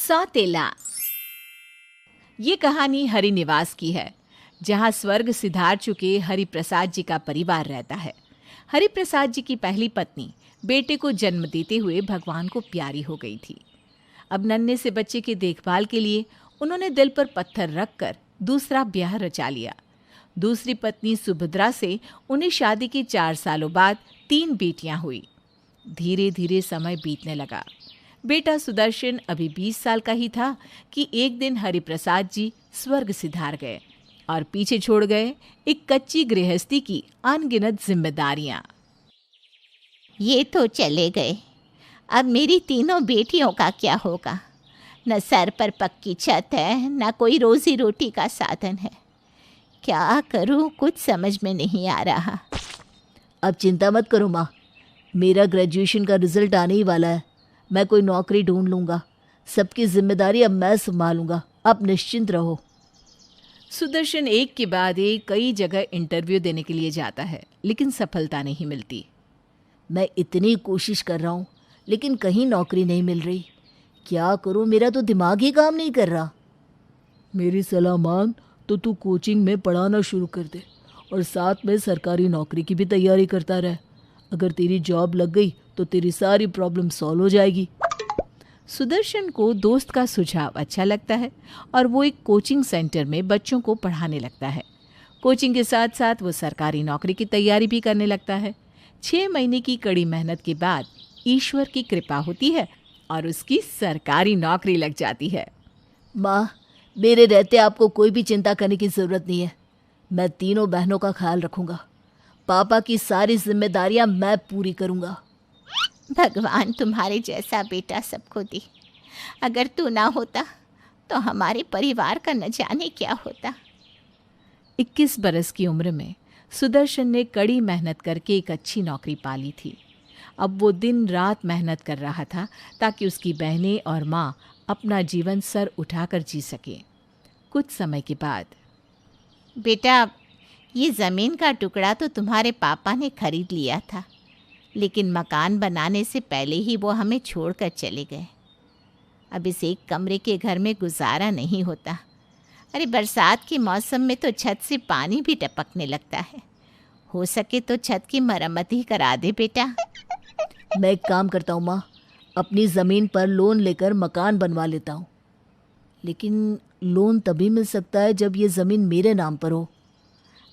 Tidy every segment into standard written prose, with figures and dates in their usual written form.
सौतेला। ये कहानी हरिनिवास की है, जहाँ स्वर्ग सिधार चुके हरिप्रसाद जी का परिवार रहता है। हरिप्रसाद जी की पहली पत्नी बेटे को जन्म देते हुए भगवान को प्यारी हो गई थी। अब नन्हे से बच्चे की देखभाल के लिए उन्होंने दिल पर पत्थर रखकर दूसरा ब्याह रचा लिया। दूसरी पत्नी सुभद्रा से उन्हें शादी के 4 सालों बाद 3 बेटियां हुई। धीरे धीरे समय बीतने लगा। बेटा सुदर्शन अभी 20 साल का ही था कि एक दिन हरिप्रसाद जी स्वर्ग सिधार गए और पीछे छोड़ गए एक कच्ची गृहस्थी की अनगिनत जिम्मेदारियां। ये तो चले गए, अब मेरी तीनों बेटियों का क्या होगा? न सर पर पक्की छत है, न कोई रोजी रोटी का साधन है। क्या करूं, कुछ समझ में नहीं आ रहा। अब चिंता मत करो माँ, मेरा ग्रेजुएशन का रिजल्ट आने ही वाला है। मैं कोई नौकरी ढूंढ लूँगा। सबकी जिम्मेदारी अब मैं संभालूंगा, आप निश्चिंत रहो। सुदर्शन एक के बाद एक कई जगह इंटरव्यू देने के लिए जाता है, लेकिन सफलता नहीं मिलती। मैं इतनी कोशिश कर रहा हूँ, लेकिन कहीं नौकरी नहीं मिल रही। क्या करूँ, मेरा तो दिमाग ही काम नहीं कर रहा। मेरी सलाह मान तो तू कोचिंग में पढ़ाना शुरू कर दे और साथ में सरकारी नौकरी की भी तैयारी करता रहे। अगर तेरी जॉब लग गई तो तेरी सारी प्रॉब्लम सॉल्व हो जाएगी। सुदर्शन को दोस्त का सुझाव अच्छा लगता है और वो एक कोचिंग सेंटर में बच्चों को पढ़ाने लगता है। कोचिंग के साथ साथ वो सरकारी नौकरी की तैयारी भी करने लगता है। 6 महीने की कड़ी मेहनत के बाद ईश्वर की कृपा होती है और उसकी सरकारी नौकरी लग जाती है। माँ, मेरे रहते आपको कोई भी चिंता करने की ज़रूरत नहीं है। मैं तीनों बहनों का ख्याल रखूँगा। पापा की सारी जिम्मेदारियाँ मैं पूरी करूँगा। भगवान तुम्हारे जैसा बेटा सबको दे। अगर तू ना होता तो हमारे परिवार का न जाने क्या होता। 21 बरस की उम्र में सुदर्शन ने कड़ी मेहनत करके एक अच्छी नौकरी पा ली थी। अब वो दिन रात मेहनत कर रहा था ताकि उसकी बहनें और माँ अपना जीवन सर उठाकर जी सके। कुछ समय के बाद, बेटा, ये ज़मीन का टुकड़ा तो तुम्हारे पापा ने खरीद लिया था, लेकिन मकान बनाने से पहले ही वो हमें छोड़कर चले गए। अब इस एक कमरे के घर में गुजारा नहीं होता। अरे बरसात के मौसम में तो छत से पानी भी टपकने लगता है। हो सके तो छत की मरम्मत ही करा दे बेटा। मैं एक काम करता हूँ माँ, अपनी ज़मीन पर लोन लेकर मकान बनवा लेता हूँ। लेकिन लोन तभी मिल सकता है जब ये ज़मीन मेरे नाम पर हो।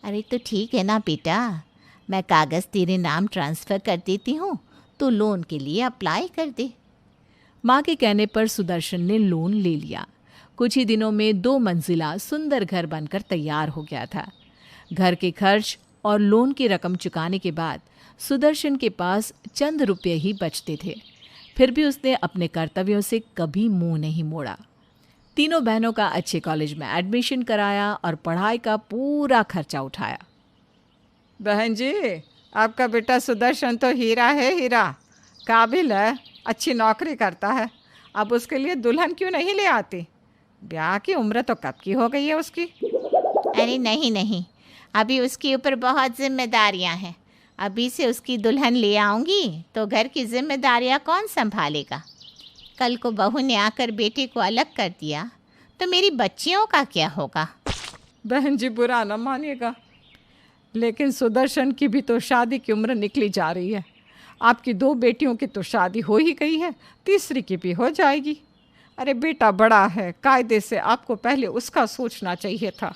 अरे तो ठीक है ना बेटा, मैं कागज़ तेरे नाम ट्रांसफ़र कर देती हूँ, तो लोन के लिए अप्लाई कर दे। माँ के कहने पर सुदर्शन ने लोन ले लिया। कुछ ही दिनों में 2 मंजिला सुंदर घर बनकर तैयार हो गया था। घर के खर्च और लोन की रकम चुकाने के बाद सुदर्शन के पास चंद रुपये ही बचते थे। फिर भी उसने अपने कर्तव्यों से कभी मुंह नहीं मोड़ा। तीनों बहनों का अच्छे कॉलेज में एडमिशन कराया और पढ़ाई का पूरा खर्चा उठाया। बहन जी, आपका बेटा सुदर्शन तो हीरा है, हीरा काबिल है, अच्छी नौकरी करता है। अब उसके लिए दुल्हन क्यों नहीं ले आती? ब्याह की उम्र तो कब की हो गई है उसकी। अरे नहीं नहीं, अभी उसके ऊपर बहुत जिम्मेदारियां हैं। अभी से उसकी दुल्हन ले आऊँगी तो घर की जिम्मेदारियां कौन संभालेगा? कल को बहू ने आकर बेटे को अलग कर दिया तो मेरी बच्चियों का क्या होगा? बहन जी बुरा न मानिएगा, लेकिन सुदर्शन की भी तो शादी की उम्र निकली जा रही है। आपकी 2 बेटियों की तो शादी हो ही गई है, तीसरी की भी हो जाएगी। अरे बेटा बड़ा है, कायदे से आपको पहले उसका सोचना चाहिए था।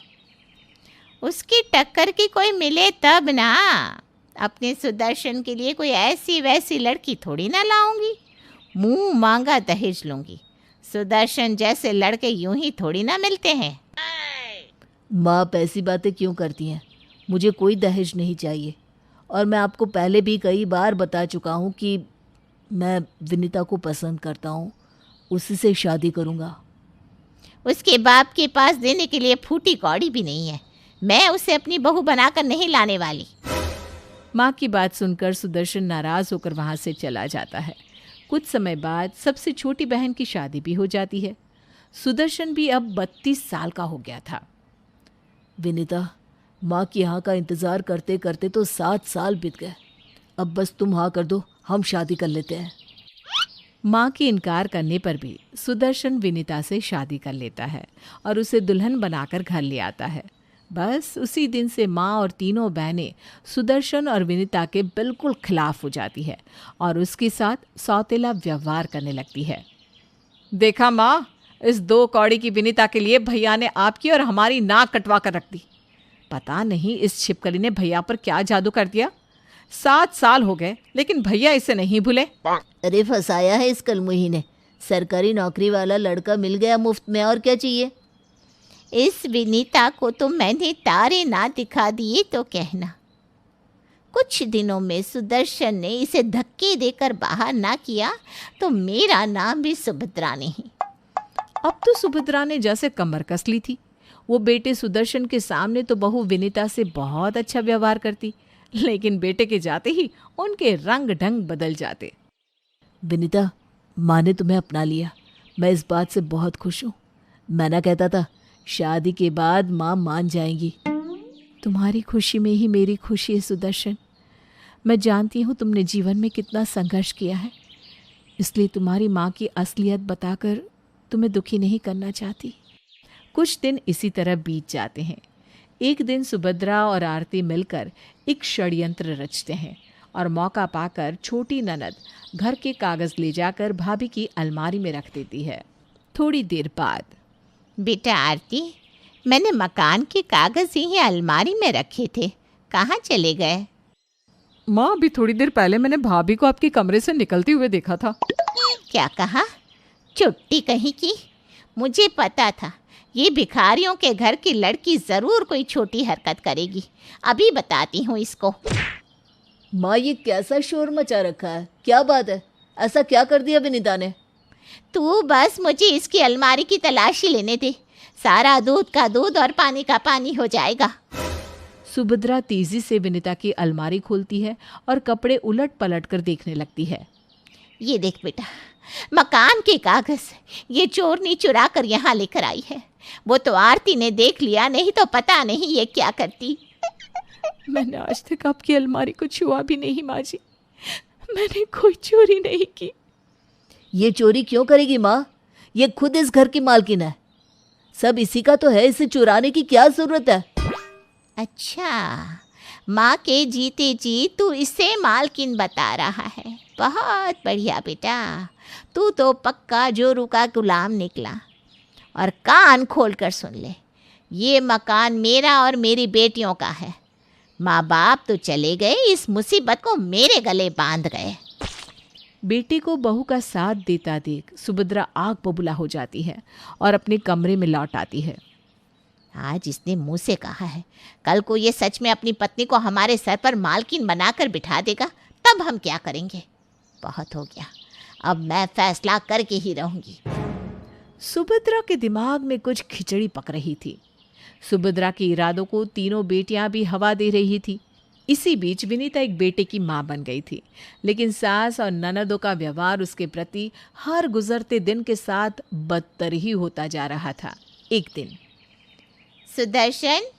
उसकी टक्कर की कोई मिले तब ना। अपने सुदर्शन के लिए कोई ऐसी वैसी लड़की थोड़ी ना लाऊंगी, मुंह मांगा दहेज लूंगी। सुदर्शन जैसे लड़के यूं ही थोड़ी ना मिलते हैं। माँ, आप ऐसी बातें क्यों करती हैं? मुझे कोई दहेज नहीं चाहिए और मैं आपको पहले भी कई बार बता चुका हूँ कि मैं विनीता को पसंद करता हूँ, उसी से शादी करूँगा। उसके बाप के पास देने के लिए फूटी कौड़ी भी नहीं है। मैं उसे अपनी बहू बनाकर नहीं लाने वाली। माँ की बात सुनकर सुदर्शन नाराज होकर वहाँ से चला जाता है। कुछ समय बाद सबसे छोटी बहन की शादी भी हो जाती है। सुदर्शन भी अब 32 साल का हो गया था। विनीता, माँ की हाँ का इंतज़ार करते करते तो 7 साल बीत गए। अब बस तुम हाँ कर दो, हम शादी कर लेते हैं। माँ के इनकार करने पर भी सुदर्शन विनीता से शादी कर लेता है और उसे दुल्हन बनाकर घर ले आता है। बस उसी दिन से माँ और तीनों बहनें सुदर्शन और विनीता के बिल्कुल खिलाफ हो जाती है और उसके साथ सौतेला व्यवहार करने लगती है। देखा माँ, इस 2 कौड़ी की विनीता के लिए भैया ने आपकी और हमारी नाक कटवा कर रख दी। पता नहीं इस छिपकली ने भैया पर क्या जादू कर दिया। 7 साल हो गए लेकिन भैया इसे नहीं भूले। अरे फंसाया है इस कलमुही ने। सरकारी नौकरी वाला लड़का मिल गया मुफ्त में, और क्या चाहिए। इस विनीता को तो मैंने तारे ना दिखा दिए तो कहना। कुछ दिनों में सुदर्शन ने इसे धक्के देकर बाहर ना किया तो मेरा नाम भी सुभद्रा नहीं। अब तो सुभद्रा ने जैसे कमर कस ली थी। वो बेटे सुदर्शन के सामने तो बहू विनीता से बहुत अच्छा व्यवहार करती, लेकिन बेटे के जाते ही उनके रंग ढंग बदल जाते। विनीता, माँ ने तुम्हें अपना लिया, मैं इस बात से बहुत खुश हूँ। मैं ना कहता था शादी के बाद माँ मान जाएंगी। तुम्हारी खुशी में ही मेरी खुशी है सुदर्शन। मैं जानती हूँ तुमने जीवन में कितना संघर्ष किया है, इसलिए तुम्हारी माँ की असलियत बताकर तुम्हें दुखी नहीं करना चाहती। कुछ दिन इसी तरह बीत जाते हैं। एक दिन सुभद्रा और आरती मिलकर एक षड्यंत्र रचते हैं और मौका पाकर छोटी ननद घर के कागज ले जाकर भाभी की अलमारी में रख देती है। थोड़ी देर बाद, बेटा आरती, मैंने मकान के कागज यहीं अलमारी में रखे थे, कहाँ चले गए। माँ, अभी थोड़ी देर पहले मैंने भाभी को आपके कमरे से निकलते हुए देखा था। क्या कहा? चुट्टी कहीं की। मुझे पता था ये भिखारियों के घर की लड़की ज़रूर कोई छोटी हरकत करेगी। अभी बताती हूँ इसको। माँ, ये कैसा शोर मचा रखा है, क्या बात है? ऐसा क्या कर दिया विनीता ने? तू बस मुझे इसकी अलमारी की तलाशी लेने दे, सारा दूध का दूध और पानी का पानी हो जाएगा। सुभद्रा तेजी से विनीता की अलमारी खोलती है और कपड़े उलट पलट कर देखने लगती है। ये देख बेटा, मकान के कागज ये चोरनी चुरा कर यहाँ लेकर आई है। वो तो आरती ने देख लिया, नहीं तो पता नहीं ये क्या करती। मैंने आज तक आपकी अलमारी को छुआ भी नहीं माँ जी। मैंने कोई चोरी नहीं की। ये चोरी क्यों करेगी माँ? ये खुद इस घर की मालकिन है, सब इसी का तो है, इसे चुराने की क्या जरूरत है? अच्छा, माँ के जीते जी तू इसे मालकिन बता रहा है। बहुत बढ़िया बेटा, तू तो पक्का जोरू का गुलाम निकला। और कान खोल कर सुन ले, ये मकान मेरा और मेरी बेटियों का है। माँ बाप तो चले गए, इस मुसीबत को मेरे गले बांध गए। बेटे को बहू का साथ देता देख सुभद्रा आग बबूला हो जाती है और अपने कमरे में लौट आती है। आज इसने मुंह से कहा है, कल को ये सच में अपनी पत्नी को हमारे सर पर मालकिन बनाकर बिठा देगा, तब हम क्या करेंगे। बहुत हो गया, अब मैं फैसला करके ही रहूंगी। सुभद्रा के दिमाग में कुछ खिचड़ी पक रही थी। सुभद्रा के इरादों को तीनों बेटियां भी हवा दे रही थी। इसी बीच विनीता एक बेटे की मां बन गई थी, लेकिन सास और ननदों का व्यवहार उसके प्रति हर गुजरते दिन के साथ बदतर ही होता जा रहा था। एक दिन, सुदर्शन,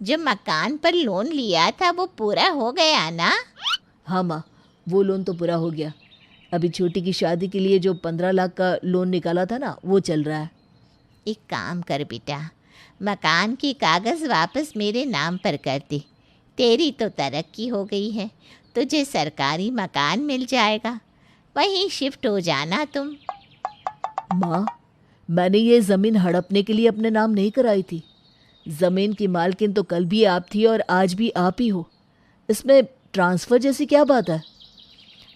जो मकान पर लोन लिया था वो पूरा हो गया ना? हाँ माँ, वो लोन तो पूरा हो गया। अभी छोटी की शादी के लिए जो 15 लाख का लोन निकाला था ना, वो चल रहा है। एक काम कर बेटा, मकान की कागज़ वापस मेरे नाम पर कर दे। तेरी तो तरक्की हो गई है, तुझे सरकारी मकान मिल जाएगा, वहीं शिफ्ट हो जाना तुम। माँ, मैंने ये ज़मीन हड़पने के लिए अपने नाम नहीं कराई थी। ज़मीन की मालकिन तो कल भी आप थी और आज भी आप ही हो। इसमें ट्रांसफ़र जैसी क्या बात है?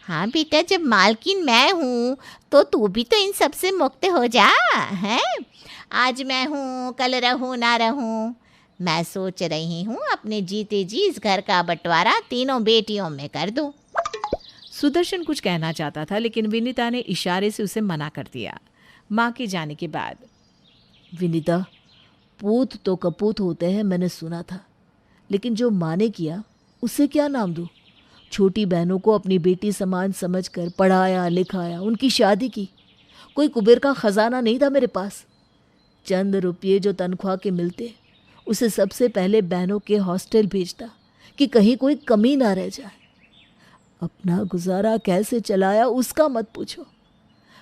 हाँ बेटा, जब मालकिन मैं हूँ तो तू भी तो इन सब से मुक्त हो जा। हैं, आज मैं हूँ, कल रहूँ ना रहूँ, मैं सोच रही हूँ अपने जीते जी इस घर का बंटवारा तीनों बेटियों में कर दूँ। सुदर्शन कुछ कहना चाहता था, लेकिन विनीता ने इशारे से उसे मना कर दिया। माँ के जाने के बाद, विनीता, पूत तो कपूत होते हैं, मैंने सुना था, लेकिन जो माँ ने किया उसे क्या नाम दूँ? छोटी बहनों को अपनी बेटी समान समझकर पढ़ाया लिखाया, उनकी शादी की। कोई कुबेर का खजाना नहीं था मेरे पास। चंद रुपये जो तनख्वाह के मिलते, उसे सबसे पहले बहनों के हॉस्टल भेजता कि कहीं कोई कमी ना रह जाए। अपना गुजारा कैसे चलाया उसका मत पूछो।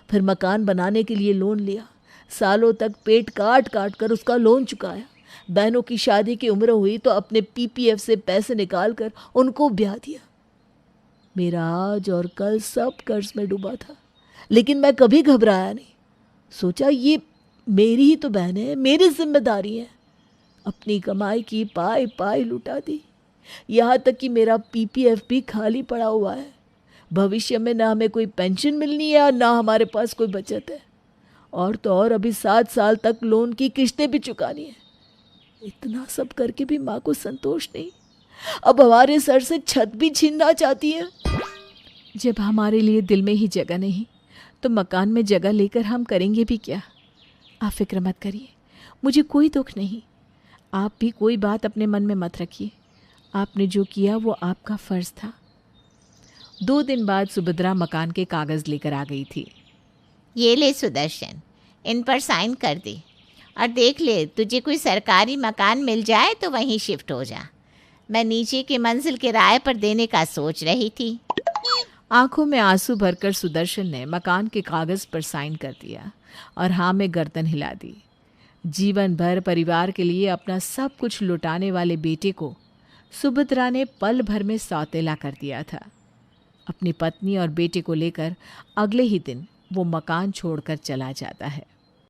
फिर मकान बनाने के लिए लोन लिया, सालों तक पेट काट काट कर उसका लोन चुकाया। बहनों की शादी की उम्र हुई तो अपने पीपीएफ से पैसे निकाल कर उनको ब्याह दिया। मेरा आज और कल सब कर्ज में डूबा था, लेकिन मैं कभी घबराया नहीं। सोचा ये मेरी ही तो बहन है, मेरी जिम्मेदारी है। अपनी कमाई की पाई पाई लुटा दी, यहाँ तक कि मेरा पीपीएफ भी खाली पड़ा हुआ है। भविष्य में ना हमें कोई पेंशन मिलनी है और ना हमारे पास कोई बचत है। और तो और अभी 7 साल तक लोन की किश्तें भी चुकानी है। इतना सब करके भी माँ को संतोष नहीं, अब हमारे सर से छत भी छीनना चाहती है। जब हमारे लिए दिल में ही जगह नहीं तो मकान में जगह लेकर हम करेंगे भी क्या। आप फिक्र मत करिए, मुझे कोई दुख नहीं। आप भी कोई बात अपने मन में मत रखिए। आपने जो किया वो आपका फ़र्ज़ था। 2 दिन बाद सुभद्रा मकान के कागज़ लेकर आ गई थी। ये ले सुदर्शन, इन पर साइन कर दे और देख ले तुझे कोई सरकारी मकान मिल जाए तो वहीं शिफ्ट हो जा। मैं नीचे की मंजिल किराए पर देने का सोच रही थी। आंखों में आंसू भरकर सुदर्शन ने मकान के कागज़ पर साइन कर दिया और हाँ में गर्दन हिला दी। जीवन भर परिवार के लिए अपना सब कुछ लुटाने वाले बेटे को सुभद्रा ने पल भर में सौतेला कर दिया था। अपनी पत्नी और बेटे को लेकर अगले ही दिन वो मकान छोड़कर चला जाता है।